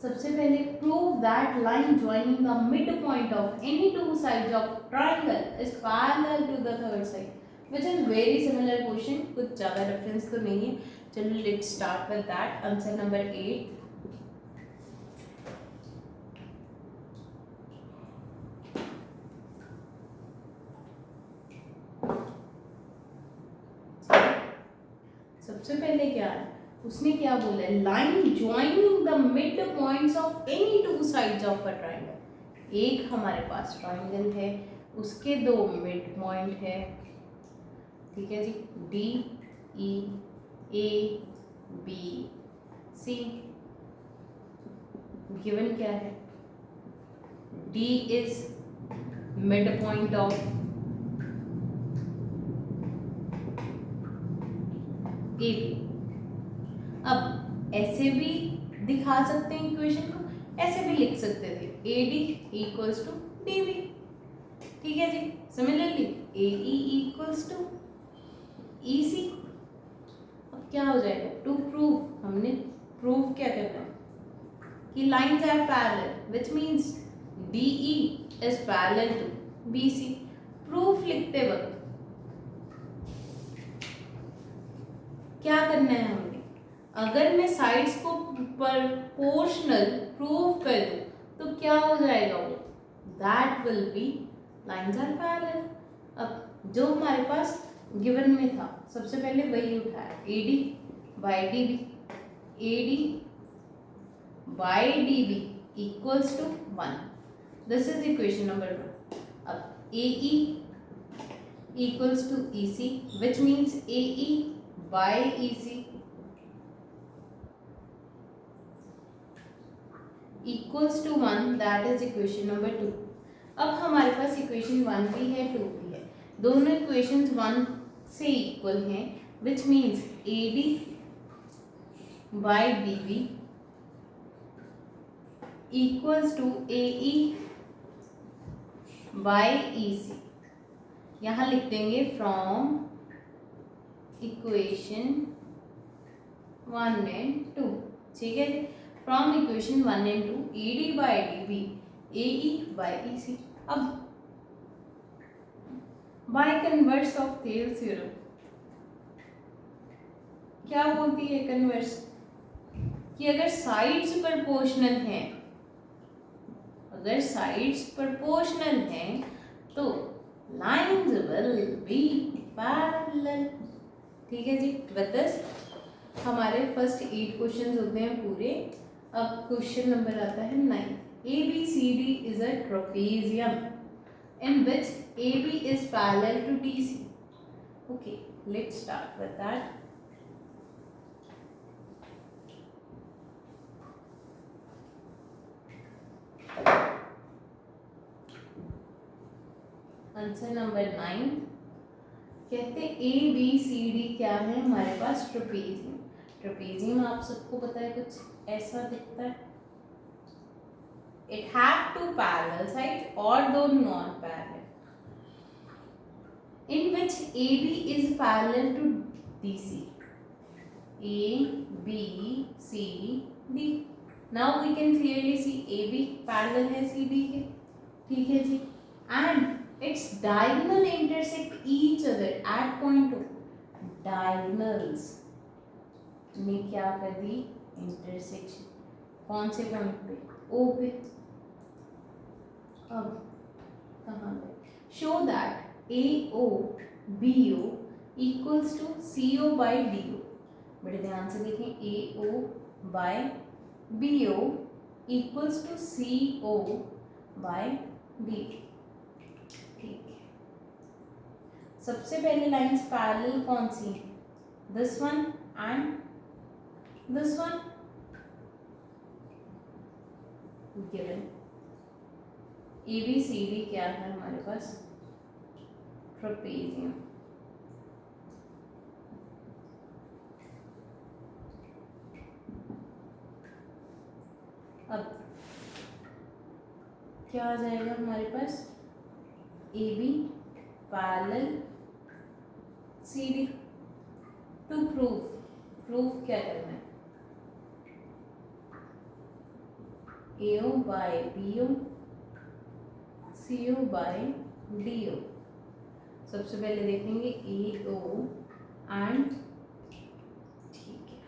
सबसे पहले prove that line joining the mid point of any two sides of triangle is parallel to the third side, which is very similar question, कुछ ज्यादा difference तो नहीं है। चलो let's start with that. Answer number 8। सबसे पहले क्या है, उसने क्या बोला है? Line joining the mid points of any two sides of a triangle. एक हमारे पास ट्रायंगल है, उसके दो मिड पॉइंट है। ठीक है जी, D E A B C. Given क्या है? D is mid point of A B. अब ऐसे भी दिखा सकते हैं इक्वेशन को, ऐसे भी लिख सकते थे, A D equals to D B. ठीक है जी, similarly A E equals to E C. अब क्या हो जाएगा? टू प्रूव, हमने प्रूव क्या करना है कि lines are parallel, which means D E is parallel to B C. Proof लिखते वक्त क्या करना है हमें? अगर मैं साइड्स को प्रोपोर्शनल प्रूव कर दूं तो क्या हो जाएगा? वो that will be lines are parallel. अब जो हमारे पास गिवन में था, सबसे पहले वही उठाया, A D by D B. A D by D B equals to 1। This is equation number 1। अब A E equals to E C, which means A E by E C equals to 1, that is equation number 2। अब हमारे पास equation 1 भी है 2 भी है, दोनों equations 1 से equal हैं, which means A D by D B equals to A E by E C. यहाँ लिख देंगे फ्रॉम इक्वेशन 1 एंड 2। ठीक है, from equation 1 and 2, A D by D B A E by E C. अब by converse of Thales theorem क्या बोलती है? Converse कि अगर साइड्स प्रोपोर्शनल हैं, अगर साइड्स प्रोपोर्शनल हैं तो लाइंस विल बी पैरेलल। ठीक है जी, विद दिस हमारे फर्स्ट 8 क्वेश्चंस होते हैं पूरे। अब क्वेश्चन नंबर आता है 9। A B C D is a trapezium in which AB is parallel to DC. Okay, let's start with that. Answer number 9 कहते ए बी सी डी क्या है हमारे पास? ट्रेपेजियम। ट्रेपेजियम आप सबको पता है कुछ ऐसा दिखता है। It have two parallel sides or though non-parallel, in which AB is parallel to DC. A, B, C, D. Now we can clearly see AB parallel है CD के, ठीक है जी, and its diagonal intersect each other at point 2. Diagonals ने क्या कर दी? Intersection. कौन से point पे? O पे। अब कहाँ गए? Show that A O B O equals to C O by D O. बड़े ध्यान से देखें, A O by B O equals to C O by D. ठीक है, सबसे पहले लाइंस पैरेलल कौन सी? This one and this one. Given ABCD क्या है हमारे पास? ट्रपेजियम। अब क्या आ जाएगा हमारे पास? AB parallel CD। To proof क्या करना है? AO by BO CO by DO। सबसे पहले देखेंगे AO एंड, ठीक है,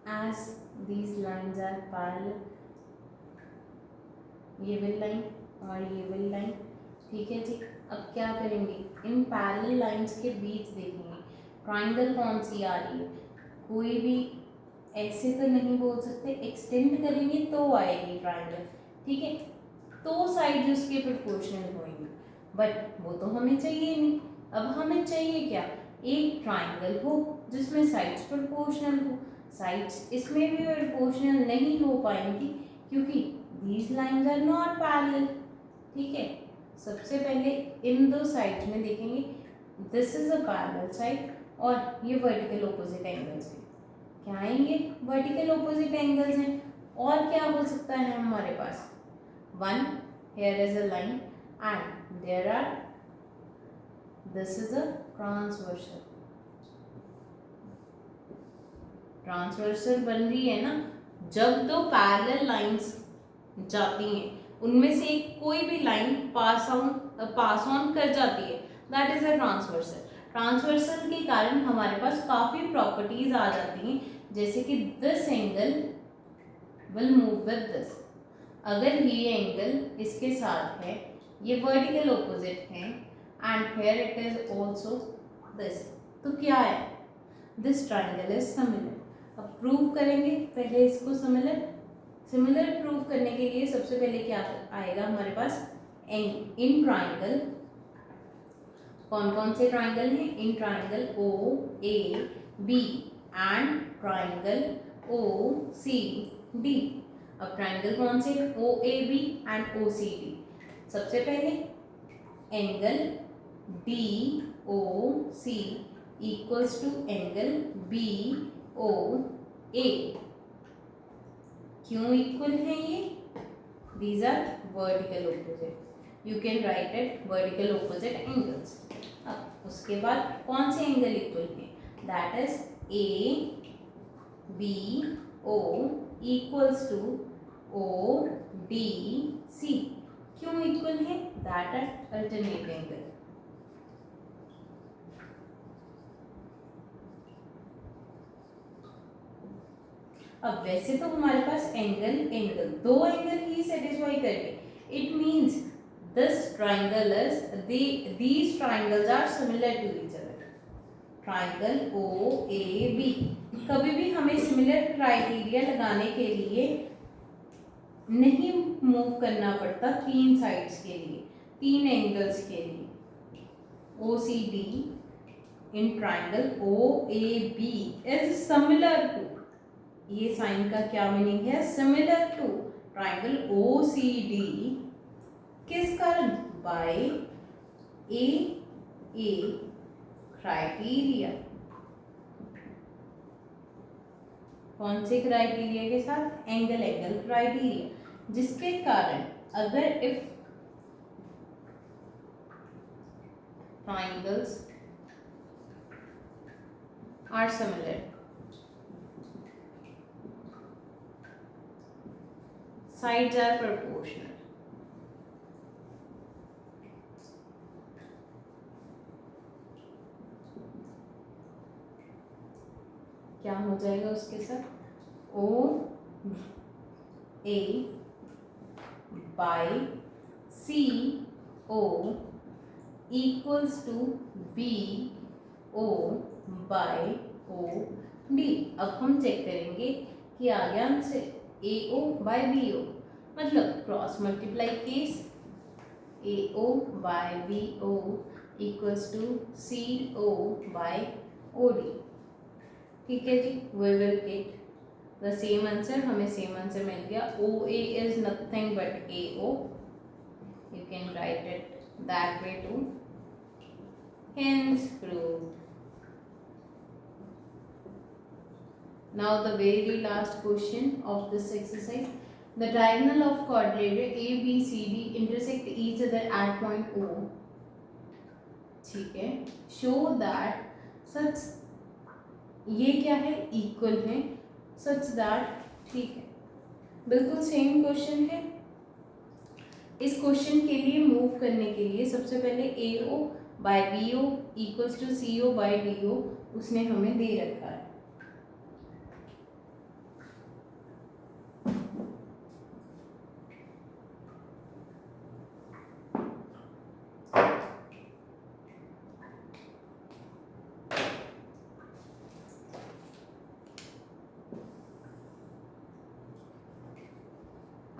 as these lines are parallel, ये वाली लाइन और ये वाली लाइन, ठीक है जी। अब क्या करेंगे? इन पैरेलल लाइंस के बीच देखेंगे ट्राइंगल कौन सी आ रही है। कोई भी ऐसे तो नहीं बोल सकते, एक्सटेंड करेंगे तो आएगी ट्राइंगल, ठीक है। तो साइड उसके प्रोपोर्शनल होंगे, बट वो तो हमें चाहिए नहीं। अब हमें चाहिए क्या? एक ट्राइंगल हो जिसमें साइड्स प्रोपोर्शनल हो। साइड्स इसमें भी प्रोपोर्शनल नहीं हो पाएंगी क्योंकि these lines are not parallel, ठीक है। सबसे पहले इन दो साइड्स में देखेंगे, this is a parallel side और ये वर्टिकल ऑपोजिट एंगल्स हैं। क्या आएंगे? वर्टिकल ऑपोजिट एंगल्स हैं। और क्या हो सकता है हमारे पास? One, here is a line and there are, this is a transversal। Transversal बन रही है ना, जब दो पैरेलल लाइंस जाती हैं उनमें से कोई भी लाइन पास ऑन कर जाती है, that is a transversal. Transversal के कारण हमारे पास काफ़ी प्रॉपर्टीज आ जाती हैं, जैसे कि this angle will move with this. अगर ये एंगल इसके साथ है, ये वर्टिकल ऑपोजिट है and here it is also this, तो क्या है? This triangle is similar. अब प्रूव करेंगे पहले इसको सिमिलर प्रूव करने के लिए सबसे पहले क्या आएगा हमारे पास? इन ट्राइंगल, कौन कौन से ट्राइंगल हैं? In triangle OAB and triangle OCD। अब ट्राइंगल कौन से? OAB and OCD। सबसे पहले angle DOC equals to angle BOA। क्यों इक्वल है ये? These are vertical opposite, you can write it vertical opposite angles. अब उसके बाद कौन से एंगल इक्वल है? That is ABO equals to ODC। क्यों इक्वल है? That are alternate angle. अब वैसे तो हमारे पास एंगल दो एंगल ही सेटिस्फाई करके, it means this triangle is, these triangles are similar to each other। Triangle OAB। कभी भी हमें सिमिलर क्राइटेरिया लगाने के लिए नहीं मूव करना पड़ता तीन साइड्स के लिए, तीन एंगल्स के लिए। OCD in triangle OAB is similar to, ये साइन का क्या मीनिंग है? Similar to triangle OCD। किस कारण? By AA criteria. कौन से क्राइटेरिया के साथ? एंगल क्राइटेरिया, जिसके कारण अगर if triangles are similar, sides are proportional, क्या हो जाएगा उसके साथ? OA by CO equals to BO by OB। D. अब हम चेक करेंगे कि आ गया answer A O by B O, मतलब cross multiply case A O by B O equals to C O by O D. ठीक है जी, we will get the same answer, हमें सेम आंसर मिल गया। O A is nothing but A O, you can write it that way too, hence proved. Now the very last question of this exercise, the diagonal of quadrilateral A B C D intersect each other at point O. ठीक है, show that such, ये क्या है, equal है, such that, ठीक है, बिल्कुल same question है। इस क्वेश्चन के लिए मूव करने के लिए सबसे पहले A O by B O equals to C O by D O उसने हमें दे रखा है।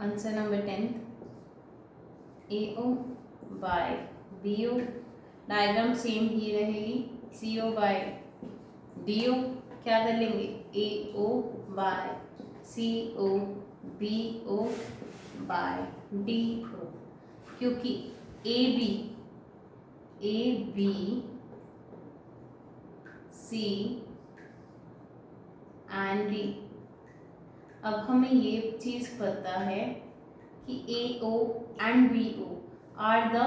Answer number 10, A O by B O, diagram same ही रहेगी, C O by D O क्या कर लेंगे, A O by C O B O by D O, क्योंकि A B C and D. अब हमें ये चीज़ पता है कि A O and B O are the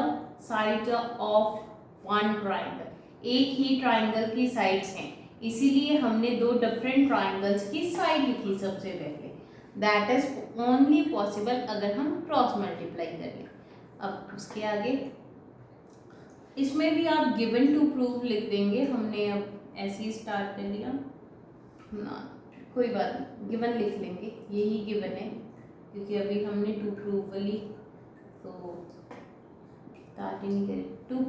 sides of one triangle, एक ही ट्राइंगल की साइड्स हैं, इसीलिए हमने दो डिफरेंट ट्राइंगल्स की साइड लिखी सबसे पहले। दैट इज ओनली पॉसिबल अगर हम क्रॉस मल्टीप्लाई करें। अब उसके आगे इसमें भी आप गिवन टू प्रूव लिख देंगे, हमने अब ऐसे ही स्टार्ट कर लिया ना, कोई बात नहीं, गिवन लिख लेंगे, यही गिवन है क्योंकि अभी हमने टू प्रूव वाली तो स्टार्ट ही नहीं करें। टू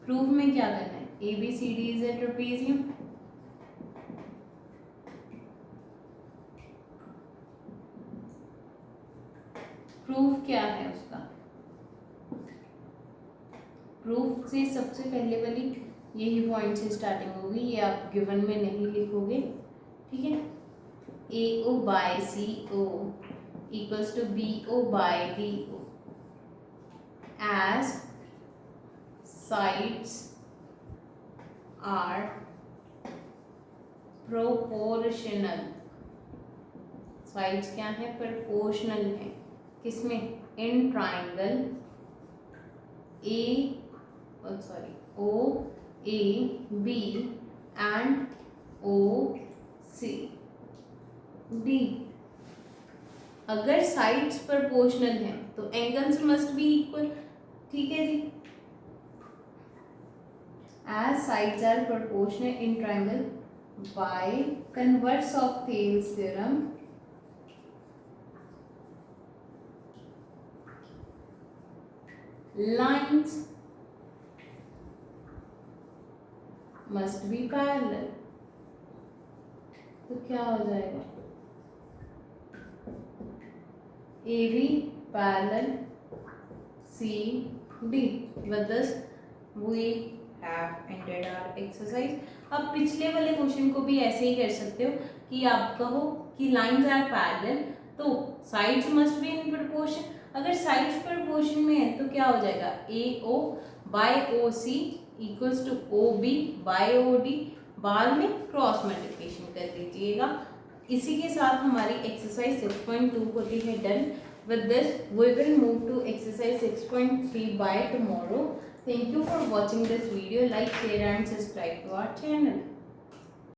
प्रूव में क्या करना है, A B C D is a trapezium, proof क्या है उसका, प्रूफ से सबसे पहले वाली यही पॉइंट से स्टार्टिंग होगी, ये आप गिवन में नहीं लिखोगे, ठीक है। A O by C O equals to B O by D O as sides are proportional, sides क्या है, प्रोपोर्शनल है, किसमें, in triangle O A B and O C D. अगर साइड्स प्रोपोर्शनल हैं तो एंगल्स मस्ट बी इक्वल, ठीक है जी। As sides are proportional in triangle by converse of Thales theorem, lines must be parallel, तो क्या हो जाएगा, A B parallel C D. With this we have ended our exercise. अब पिछले वाले क्वेश्चन को भी ऐसे ही कर सकते हो कि आप कहो कि लाइंस आर पैरेलल तो sides must be in proportion, अगर साइड्स प्रोपोर्शन में है तो क्या हो जाएगा, A O by O C equals to O B by O D, बाद में क्रॉस मल्टीप्लिकेशन कर दीजिएगा। इसी के साथ हमारी एक्सरसाइज 6.2 होती है done. With this we will move to exercise 6.3 by tomorrow. Thank you for watching this video. Like, share and subscribe to our channel.